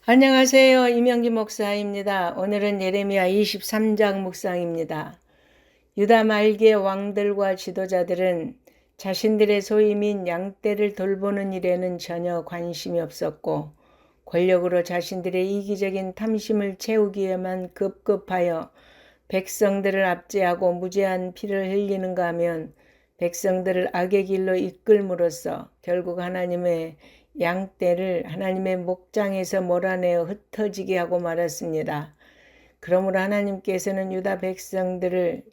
안녕하세요. 이명기 목사입니다. 오늘은 예레미야 23장 묵상입니다. 유다 말기의 왕들과 지도자들은 자신들의 소임인 양떼를 돌보는 일에는 전혀 관심이 없었고 권력으로 자신들의 이기적인 탐심을 채우기 위해만 급급하여 백성들을 압제하고 무제한 피를 흘리는가 하면 백성들을 악의 길로 이끌므로써 결국 하나님의 양떼를 하나님의 목장에서 몰아내어 흩어지게 하고 말았습니다. 그러므로 하나님께서는 유다 백성들을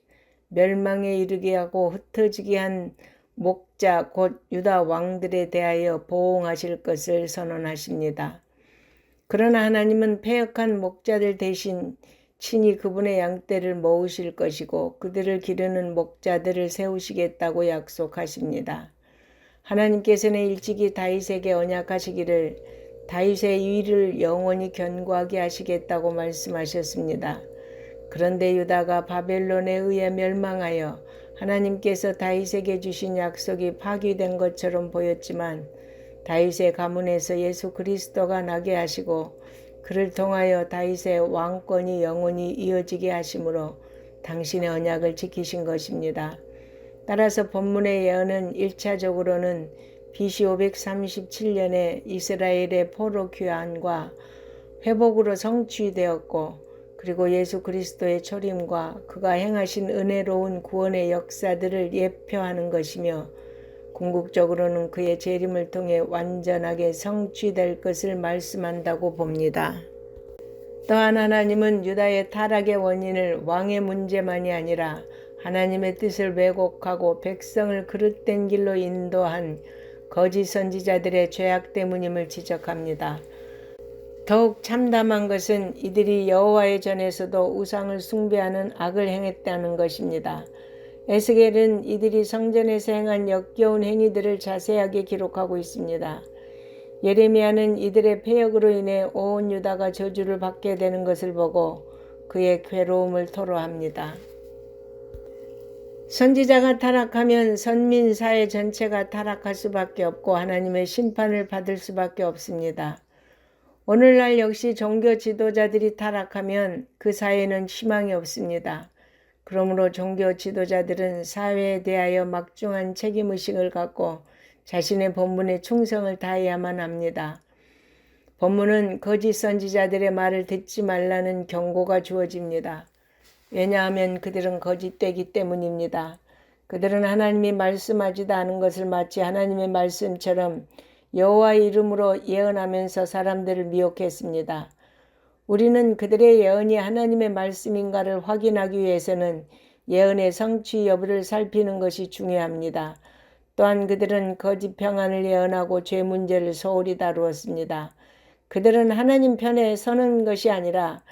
멸망에 이르게 하고 흩어지게 한 목자 곧 유다 왕들에 대하여 보응하실 것을 선언하십니다. 그러나 하나님은 패역한 목자들 대신 친히 그분의 양떼를 모으실 것이고 그들을 기르는 목자들을 세우시겠다고 약속하십니다. 하나님께서는 일찍이 다윗에게 언약하시기를 다윗의 위를 영원히 견고하게 하시겠다고 말씀하셨습니다. 그런데 유다가 바벨론에 의해 멸망하여 하나님께서 다윗에게 주신 약속이 파기된 것처럼 보였지만 다윗의 가문에서 예수 그리스도가 나게 하시고 그를 통하여 다윗의 왕권이 영원히 이어지게 하심으로 당신의 언약을 지키신 것입니다. 따라서 본문의 예언은 1차적으로는 BC 537년에 이스라엘의 포로 귀환과 회복으로 성취되었고 그리고 예수 그리스도의 초림과 그가 행하신 은혜로운 구원의 역사들을 예표하는 것이며 궁극적으로는 그의 재림을 통해 완전하게 성취될 것을 말씀한다고 봅니다. 또한 하나님은 유다의 타락의 원인을 왕의 문제만이 아니라 하나님의 뜻을 왜곡하고 백성을 그릇된 길로 인도한 거짓 선지자들의 죄악 때문임을 지적합니다. 더욱 참담한 것은 이들이 여호와의 전에서도 우상을 숭배하는 악을 행했다는 것입니다. 에스겔은 이들이 성전에서 행한 역겨운 행위들을 자세하게 기록하고 있습니다. 예레미야는 이들의 패역으로 인해 온 유다가 저주를 받게 되는 것을 보고 그의 괴로움을 토로합니다. 선지자가 타락하면 선민 사회 전체가 타락할 수밖에 없고 하나님의 심판을 받을 수밖에 없습니다. 오늘날 역시 종교 지도자들이 타락하면 그 사회는 희망이 없습니다. 그러므로 종교 지도자들은 사회에 대하여 막중한 책임의식을 갖고 자신의 본분에 충성을 다해야만 합니다. 본문은 거짓 선지자들의 말을 듣지 말라는 경고가 주어집니다. 왜냐하면 그들은 거짓되기 때문입니다. 그들은 하나님이 말씀하지도 않은 것을 마치 하나님의 말씀처럼 여호와의 이름으로 예언하면서 사람들을 미혹했습니다. 우리는 그들의 예언이 하나님의 말씀인가를 확인하기 위해서는 예언의 성취 여부를 살피는 것이 중요합니다. 또한 그들은 거짓 평안을 예언하고 죄 문제를 소홀히 다루었습니다. 그들은 하나님 편에 서는 것이 아니라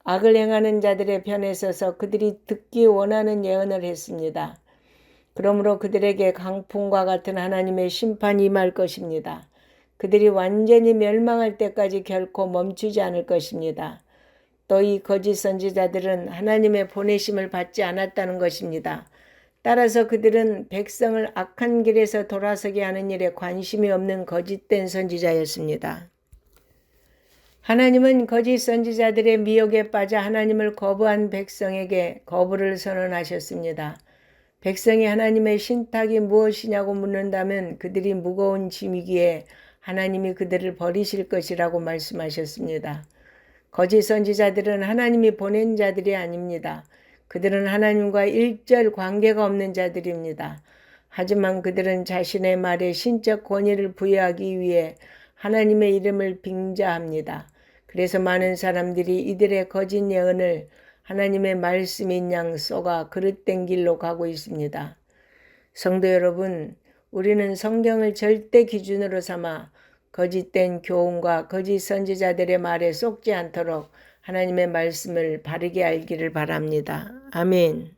악을 행하는 자들의 편에 서서 그들이 듣기 원하는 예언을 했습니다. 그러므로 그들에게 강풍과 같은 하나님의 심판이 임할 것입니다. 그들이 완전히 멸망할 때까지 결코 멈추지 않을 것입니다. 또 이 거짓 선지자들은 하나님의 보내심을 받지 않았다는 것입니다. 따라서 그들은 백성을 악한 길에서 돌아서게 하는 일에 관심이 없는 거짓된 선지자였습니다. 하나님은 거짓 선지자들의 미혹에 빠져 하나님을 거부한 백성에게 거부를 선언하셨습니다. 백성이 하나님의 신탁이 무엇이냐고 묻는다면 그들이 무거운 짐이기에 하나님이 그들을 버리실 것이라고 말씀하셨습니다. 거짓 선지자들은 하나님이 보낸 자들이 아닙니다. 그들은 하나님과 일절 관계가 없는 자들입니다. 하지만 그들은 자신의 말에 신적 권위를 부여하기 위해 하나님의 이름을 빙자합니다. 그래서 많은 사람들이 이들의 거짓 예언을 하나님의 말씀인 양 쏘가 그릇된 길로 가고 있습니다. 성도 여러분, 우리는 성경을 절대 기준으로 삼아 거짓된 교훈과 거짓 선지자들의 말에 속지 않도록 하나님의 말씀을 바르게 알기를 바랍니다. 아멘.